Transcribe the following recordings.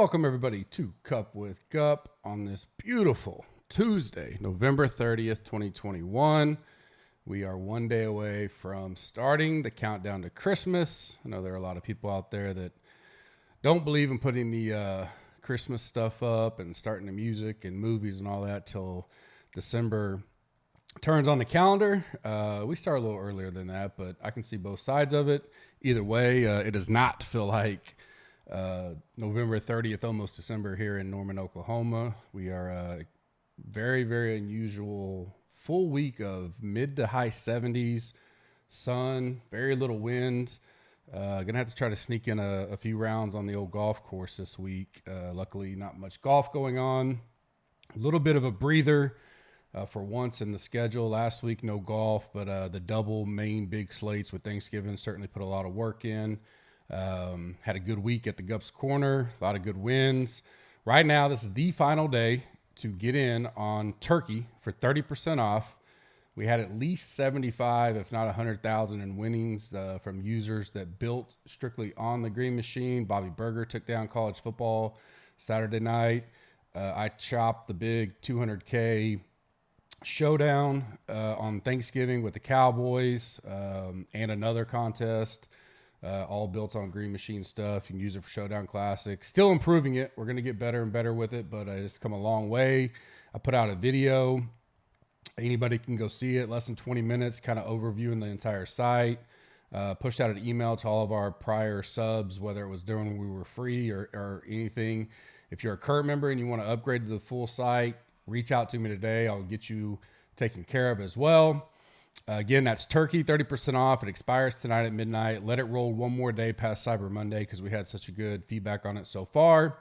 Welcome, everybody, to Cup with Gup on this beautiful Tuesday, November 30th, 2021. We are one day away from starting the countdown to Christmas. I know there are a lot of people out there that don't believe in putting the Christmas stuff up and starting the music and movies and all that till December turns on the calendar. We start a little earlier than that, but I can see both sides of it. Either way, it does not feel like November 30th, almost December here in Norman, Oklahoma. We are very, very unusual full week of mid to high 70s, sun, very little wind. Gonna have to try to sneak in a few rounds on the old golf course this week. Luckily, not much golf going on. A little bit of a breather for once in the schedule. Last week, no golf, but the double main big slates with Thanksgiving certainly put a lot of work in. Had a good week at the Gups Corner, a lot of good wins. Right now, this is the final day to get in on turkey for 30% off. We had at least 75, if not 100,000 in winnings from users that built strictly on the Green Machine. Bobby Berger took down college football Saturday night. I chopped the big 200K showdown on Thanksgiving with the Cowboys and another contest. All built on Green Machine stuff. You can use it for Showdown Classic. Still improving it. We're going to get better and better with it, but it's come a long way. I put out a video. Anybody can go see it. Less than 20 minutes, kind of overviewing the entire site. Pushed out an email to all of our prior subs, whether it was during when we were free or anything. If you're a current member and you want to upgrade to the full site, reach out to me today. I'll get you taken care of as well. Again, that's turkey, 30% off. It expires tonight at midnight. Let it roll one more day past Cyber Monday because we had such a good feedback on it so far.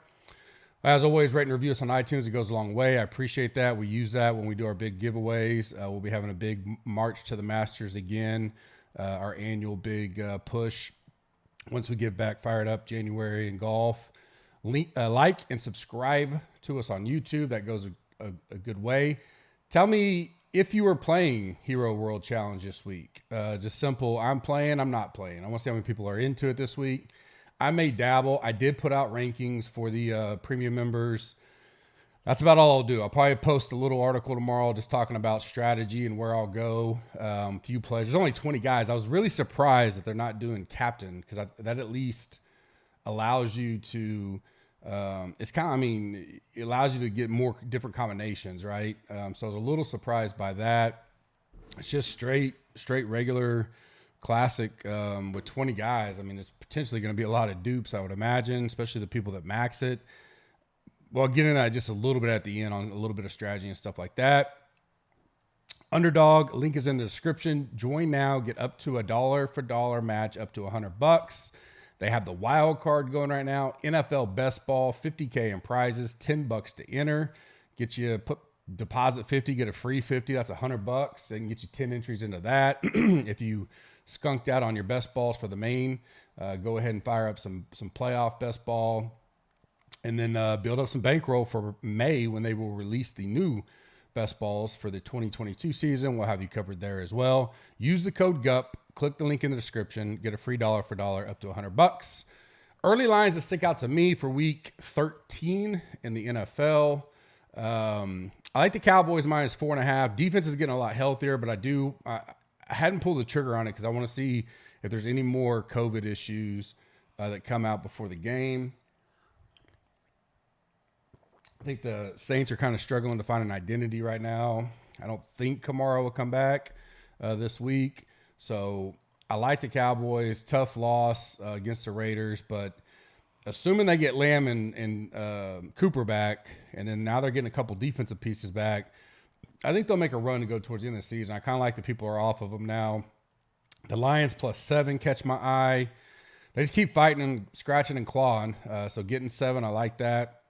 As always, rate and review us on iTunes. It goes a long way. I appreciate that. We use that when we do our big giveaways. We'll be having a big March to the Masters again, our annual big push once we get back fired up January in golf. Like and subscribe to us on YouTube. That goes a good way. Tell me if you were playing Hero World Challenge this week. Just simple, I'm playing, I'm not playing. I want to see how many people are into it this week. I may dabble. I did put out rankings for the premium members. That's about all I'll do. I'll probably post a little article tomorrow just talking about strategy and where I'll go. Few players. There's only 20 guys. I was really surprised that they're not doing captain because that at least allows you to it allows you to get more different combinations, right? So I was a little surprised by that. It's just straight regular classic with 20 guys. I mean, it's potentially going to be a lot of dupes, I would imagine, especially the people that max it. Well, I'll get into that just a little bit at the end on a little bit of strategy and stuff like that. Underdog, link is in the description. Join now, get up to $1 for dollar match up to $100. They have the wild card going right now. NFL best ball, 50K in prizes, $10 to enter. Get you deposit 50, get a free 50. That's $100. They can get you 10 entries into that. If you skunked out on your best balls for the main, go ahead and fire up some playoff best ball, and then build up some bankroll for May when they will release the new best balls for the 2022 season. We'll have you covered there as well. Use the code GUP. Click the link in the description. Get a free $1 for dollar up to $100. Early lines that stick out to me for week 13 in the NFL. I like the Cowboys minus 4.5. Defense is getting a lot healthier, but I hadn't pulled the trigger on it because I want to see if there's any more COVID issues that come out before the game. I think the Saints are kind of struggling to find an identity right now. I don't think Kamara will come back this week. So I like the Cowboys. Tough loss against the Raiders, but assuming they get Lamb and Cooper back, and then now they're getting a couple defensive pieces back, I think they'll make a run to go towards the end of the season. I kind of like the people are off of them now. The Lions +7 catch my eye. They just keep fighting and scratching and clawing. So getting 7, I like that.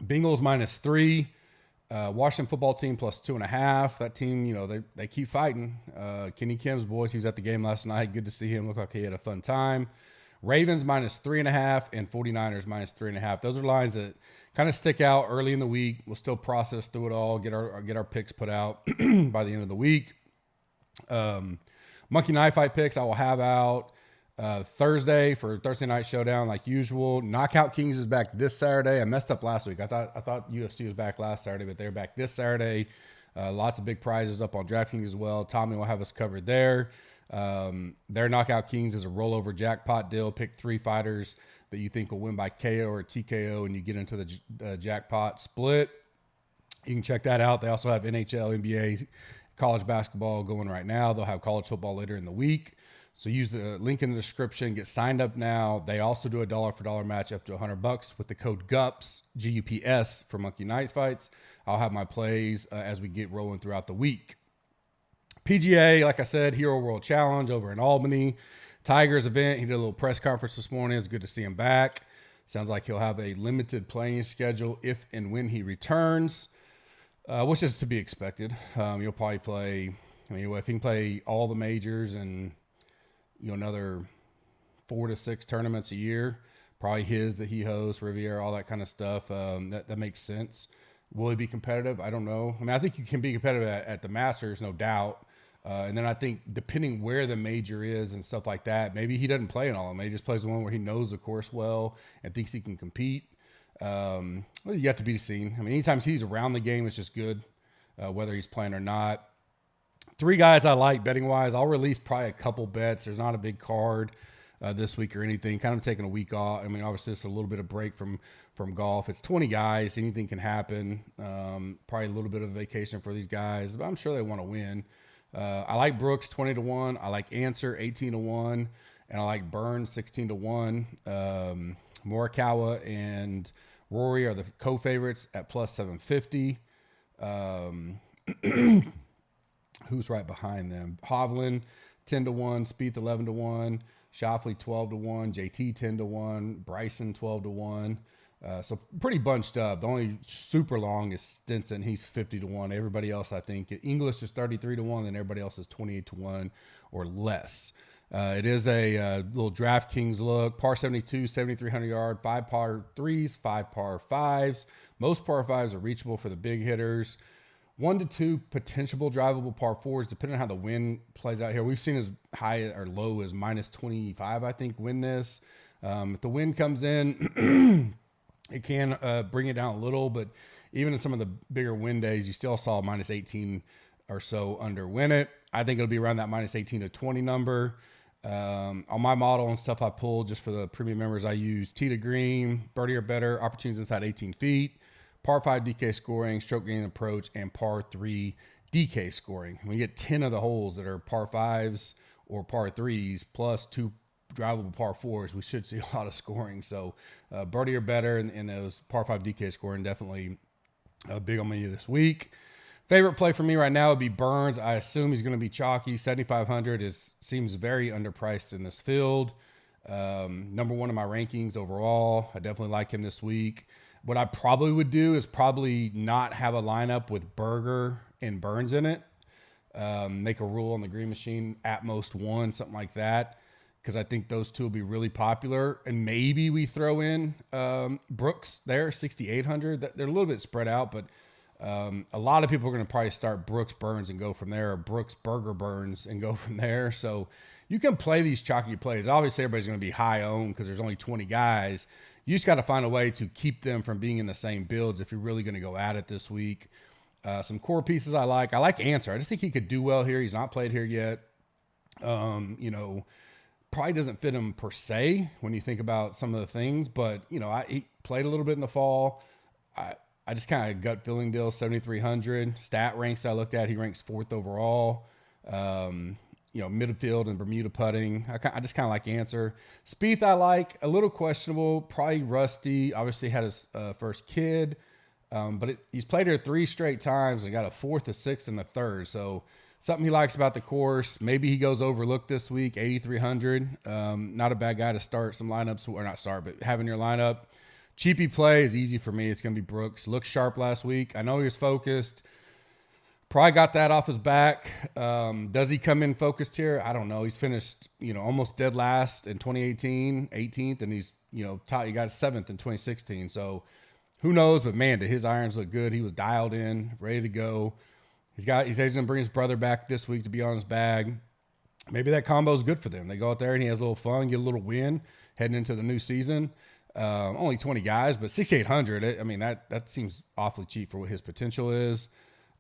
Bengals -3. Washington football team +2.5. That team, they keep fighting. Kenny Kim's boys, he was at the game last night. Good to see him. Looked like he had a fun time. Ravens -3.5 and 49ers -3.5. Those are lines that kind of stick out early in the week. We'll still process through it all, get our picks put out by the end of the week. Monkey Knife Fight picks I will have out Thursday for Thursday night showdown, like usual. Knockout Kings is back this Saturday. I messed up last week. I thought UFC was back last Saturday, but they're back this Saturday. Lots of big prizes up on DraftKings as well. Tommy will have us covered there. Their Knockout Kings is a rollover jackpot deal. Pick 3 fighters that you think will win by KO or TKO, and you get into the jackpot split. You can check that out. They also have NHL, NBA, college basketball going right now. They'll have college football later in the week. So use the link in the description. Get signed up now. They also do a dollar for dollar match up to $100 with the code GUPS, GUPS for Monkey Night Fights. I'll have my plays as we get rolling throughout the week. PGA, like I said, Hero World Challenge over in Albany. Tiger's event. He did a little press conference this morning. It's good to see him back. Sounds like he'll have a limited playing schedule if and when he returns, which is to be expected. You'll probably play, if he can play all the majors and another 4 to 6 tournaments a year, probably his that he hosts, Riviera, all that kind of stuff. That makes sense. Will he be competitive? I don't know. I think you can be competitive at the Masters, no doubt. And then I think depending where the major is and stuff like that, maybe he doesn't play in all of them. Maybe he just plays the one where he knows the course well and thinks he can compete. You have to be seen. Anytime he's around the game, it's just good, whether he's playing or not. 3 guys I like betting wise. I'll release probably a couple bets. There's not a big card this week or anything. Kind of taking a week off. Obviously it's a little bit of break from golf. It's 20 guys. Anything can happen. Probably a little bit of a vacation for these guys, but I'm sure they want to win. I like Brooks 20-1. I like Answer 18-1, and I like Burns 16-1. Morikawa and Rory are the co-favorites at plus 750. Who's right behind them? Hovland 10-1, Spieth 11-1, Schauffele 12-1, JT 10-1, Bryson 12-1. So pretty bunched up. The only super long is Stinson. He's 50-1. Everybody else, I think, English is 33-1, and everybody else is 28-1 or less. It is a little DraftKings look. Par 72, 7,300 yard, 5 par 3s, 5 par 5s. Most par 5s are reachable for the big hitters. 1 to 2 potential drivable par 4s, depending on how the wind plays out here. We've seen as high or low as minus 25, I think, win this. If the wind comes in, it can bring it down a little, but even in some of the bigger wind days, you still saw minus 18 or so under win it. I think it'll be around that minus 18 to 20 number. On my model and stuff I pulled just for the premium members, I use tee to green, birdie or better, opportunities inside 18 feet, par 5 DK scoring, stroke gain approach, and par 3 DK scoring. When you get 10 of the holes that are par 5s or par 3s plus 2 drivable par 4s, we should see a lot of scoring. So birdie or better and those par 5 DK scoring definitely big on me this week. Favorite play for me right now would be Burns. I assume he's going to be chalky. 7,500 seems very underpriced in this field. Number 1 in my rankings overall. I definitely like him this week. What I probably would do is probably not have a lineup with Berger and Burns in it. Make a rule on the Green Machine at most 1, something like that, because I think those 2 will be really popular. And maybe we throw in Brooks there, 6,800. They're a little bit spread out, but a lot of people are going to probably start Brooks, Burns, and go from there, or Brooks, Berger, Burns, and go from there. So you can play these chalky plays. Obviously, everybody's going to be high owned because there's only 20 guys. You just got to find a way to keep them from being in the same builds if you're really going to go at it this week. Some core pieces I like. I like Answer. I just think he could do well here. He's not played here yet. Probably doesn't fit him per se when you think about some of the things, but he played a little bit in the fall. I just kind of gut feeling deal, 7,300. Stat ranks I looked at, he ranks 4th overall. Midfield and Bermuda putting. I just kind of like Answer. Spieth I like, a little questionable, probably rusty. Obviously had his first kid, but he's played here 3 straight times and got a 4th, a 6th, and a 3rd. So something he likes about the course. Maybe he goes overlooked this week, 8,300. Not a bad guy to start some lineups, or not start, but have in your lineup. Cheapy play is easy for me. It's going to be Brooks. Looked sharp last week. I know he was focused. Probably got that off his back. Does he come in focused here? I don't know. He's finished, almost dead last in 2018, 18th, and he's, he got 7th in 2016. So who knows? But man, did his irons look good. He was dialed in, ready to go. He says he's going to bring his brother back this week to be on his bag. maybe that combo is good for them. They go out there and he has a little fun, get a little win heading into the new season. Only 20 guys, but 6,800. I mean, that seems awfully cheap for what his potential is.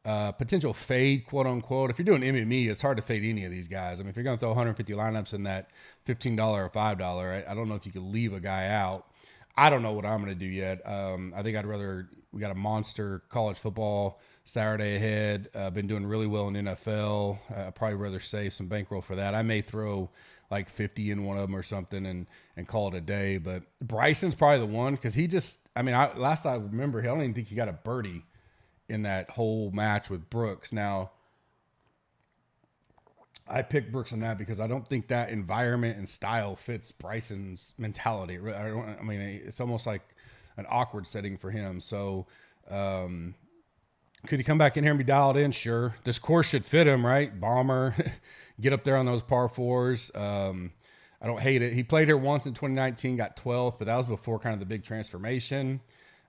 Potential fade, quote unquote. If you're doing MME, it's hard to fade any of these guys. I mean, if you're going to throw 150 lineups in that $15 or $5, I don't know if you could leave a guy out. I don't know what I'm going to do yet. I think we got a monster college football Saturday ahead. Been doing really well in NFL. I'd probably rather save some bankroll for that. I may throw like 50 in one of them or something and call it a day. But Bryson's probably the one because he just, I mean, last I remember, I don't even think he got a birdie in that whole match with Brooks. Now, I picked Brooks on that because I don't think that environment and style fits Bryson's mentality. I mean, it's almost like an awkward setting for him. So, could he come back in here and be dialed in? Sure. This course should fit him, right? Bomber, get up there on those par fours. I don't hate it. He played here once in 2019, got 12th, but that was before kind of the big transformation.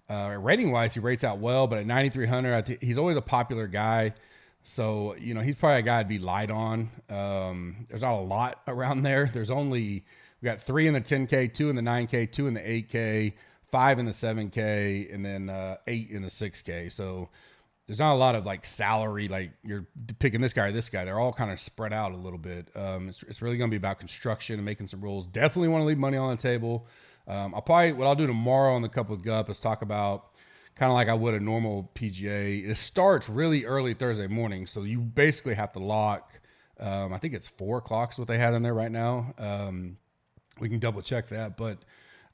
Rating wise, he rates out well, but at 9,300, he's always a popular guy. So, you know, he's probably a guy I'd be light on. There's not a lot around there. We got 3 in the 10K, 2 in the 9K, 2 in the 8K, 5 in the 7K, and then 8 in the 6K. So there's not a lot of like salary, like you're picking this guy or this guy. They're all kind of spread out a little bit. It's really going to be about construction and making some rules. Definitely want to leave money on the table. What I'll do tomorrow on the Cup with Gup is talk about kind of like I would a normal PGA. It starts really early Thursday morning, so you basically have to lock. I think it's 4 o'clock is what they had in there right now. We can double check that, but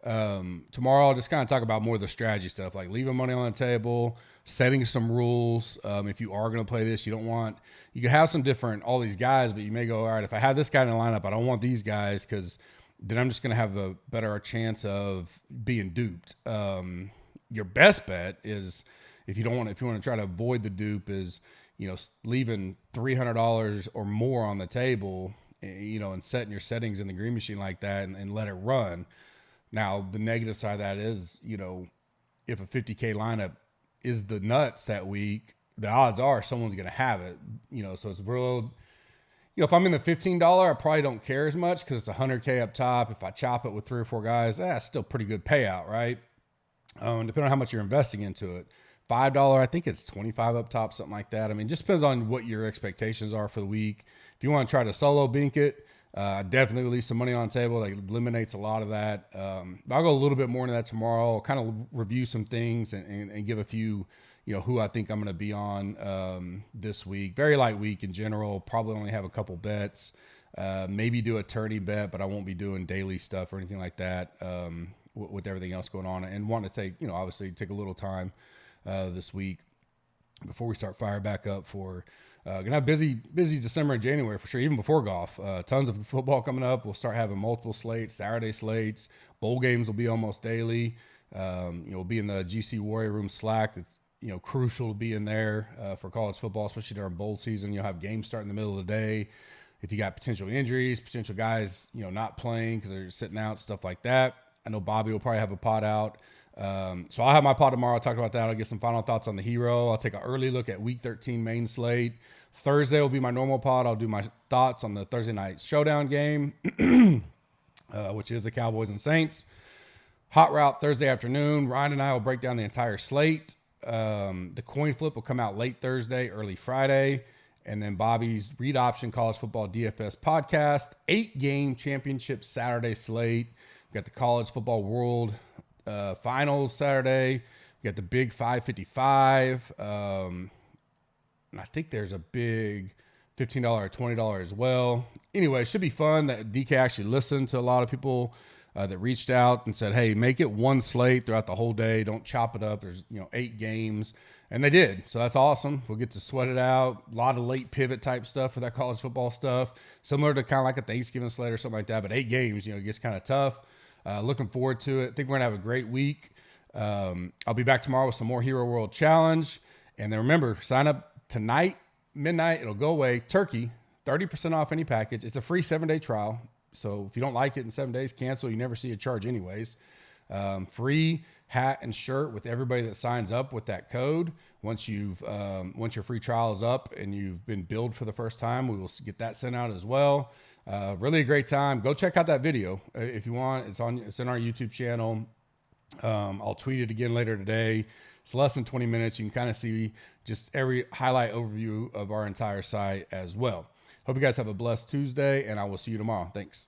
tomorrow I'll just kind of talk about more of the strategy stuff, like leaving money on the table, setting some rules. If you are going to play this, you can have some different all these guys, but you may go, all right, if I have this guy in the lineup, I don't want these guys because then I'm just going to have a better chance of being duped. Your best bet is if you want to try to avoid the dupe is, you know, leaving $300 or more on the table, you know, and setting your settings in the green machine like that and let it run. Now, the negative side of that is, you know, if a 50K lineup is the nuts that week, the odds are someone's going to have it, you know, so it's real. You know, if I'm in the $15, I probably don't care as much because it's 100K up top. If I chop it with 3 or 4 guys, that's still pretty good payout, right? Depending on how much you're investing into it. $5, I think it's 25 up top, something like that. I mean, just depends on what your expectations are for the week. If you want to try to solo bink it, definitely release some money on the table. That eliminates a lot of that. I'll go a little bit more into that tomorrow. I'll kind of review some things and give a few, you know, who I think I'm going to be on this week. Very light week in general. Probably only have a couple bets. Maybe do a tourney bet, but I won't be doing daily stuff or anything like that with everything else going on. And want to take, you know, obviously take a little time this week before we start fire back up for gonna have busy December and January for sure, even before golf. Tons of football coming up. We'll start having multiple slates, Saturday slates. Bowl games will be almost daily. You know, we'll be in the GC Warrior Room Slack. It's, you know, crucial to be in there for college football, especially during bowl season. You'll have games start in the middle of the day. If you got potential injuries, potential guys, you know, not playing because they're sitting out, stuff like that. I know Bobby will probably have a pod out. So I'll have my pod tomorrow. I'll talk about that. I'll get some final thoughts on the hero. I'll take an early look at week 13 main slate. Thursday will be my normal pod. I'll do my thoughts on the Thursday night showdown game, which is the Cowboys and Saints. Hot route Thursday afternoon. Ryan and I will break down the entire slate. The coin flip will come out late Thursday, early Friday. And then Bobby's Read Option College Football DFS podcast. 8-game championship Saturday slate. We got the College Football World Finals Saturday. We got the Big 555. And I think there's a big $15 or $20 as well. Anyway, it should be fun. That DK actually listened to a lot of people that reached out and said, hey, make it one slate throughout the whole day. Don't chop it up. There's, you know, 8 games. And they did. So that's awesome. We'll get to sweat it out. A lot of late pivot type stuff for that college football stuff. Similar to kind of like a Thanksgiving slate or something like that. But 8 games, you know, it gets kind of tough. Looking forward to it. I think we're going to have a great week. I'll be back tomorrow with some more Hero World Challenge. And then remember, sign up tonight, midnight. It'll go away. Turkey, 30% off any package. It's a free 7-day trial. So if you don't like it in 7 days, cancel. You never see a charge anyways. Free hat and shirt with everybody that signs up with that code. Once your free trial is up and you've been billed for the first time, we will get that sent out as well. Really a great time. Go check out that video if you want. It's in our YouTube channel. I'll tweet it again later today. It's less than 20 minutes. You can kind of see just every highlight overview of our entire site as well. Hope you guys have a blessed Tuesday, and I will see you tomorrow. Thanks.